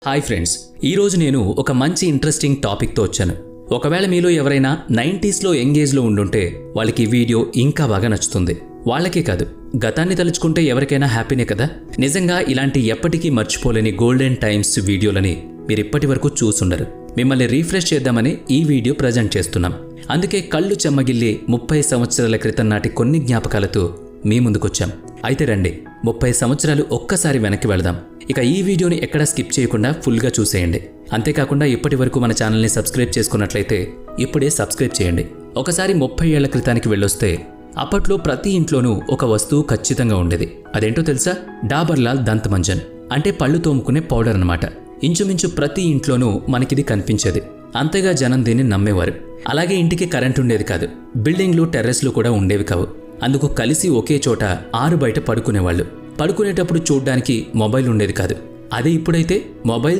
Hi friends, ఈరోజు నేను ఒక మంచి ఇంట్రెస్టింగ్ టాపిక్తో వచ్చాను. ఒకవేళ మీలో ఎవరైనా 90sలో యంగేజ్లో ఉండుంటే వాళ్ళకి ఈ వీడియో ఇంకా బాగా నచ్చుతుంది. వాళ్ళకే కాదు, గతాన్ని తలుచుకుంటే ఎవరికైనా హ్యాపీనే కదా. నిజంగా ఇలాంటి ఎప్పటికీ మర్చిపోలేని గోల్డెన్ టైమ్స్ వీడియోలని మీరు ఇప్పటి వరకు చూసుండరు. మిమ్మల్ని రీఫ్రెష్ చేద్దామని ఈ వీడియో ప్రజెంట్ చేస్తున్నాం. అందుకే కళ్ళు చెమ్మగిల్లి 30 సంవత్సరాల క్రితం నాటి కొన్ని జ్ఞాపకాలతో మీ ముందుకొచ్చాం. అయితే రండి, 30 సంవత్సరాలు ఒక్కసారి వెనక్కి వెళదాం. ఇక ఈ వీడియోని ఎక్కడా స్కిప్ చేయకుండా ఫుల్గా చూసేయండి. అంతేకాకుండా ఇప్పటి వరకు మన ఛానల్ని సబ్స్క్రైబ్ చేసుకున్నట్లయితే ఇప్పుడే సబ్స్క్రైబ్ చేయండి. ఒకసారి 30 ఏళ్ల క్రితానికి వెళ్ళొస్తే అప్పట్లో ప్రతి ఇంట్లోనూ ఒక వస్తువు ఖచ్చితంగా ఉండేది. అదేంటో తెలుసా? డాబర్ లాల్ దంత్ మంజన్, అంటే పళ్ళు తోముకునే పౌడర్ అన్నమాట. ఇంచుమించు ప్రతి ఇంట్లోనూ మనకిది కనిపించేది. అంతగా జనం దీన్ని నమ్మేవారు. అలాగే ఇంటికి కరెంట్ ఉండేది కాదు. బిల్డింగ్లు, టెర్రస్లు కూడా ఉండేవి కావు. అందుకు కలిసి ఒకే చోట ఆరు బయట పడుకునేవాళ్ళు. పడుకునేటప్పుడు చూడ్డానికి మొబైల్ ఉండేది కాదు. అదే ఇప్పుడైతే మొబైల్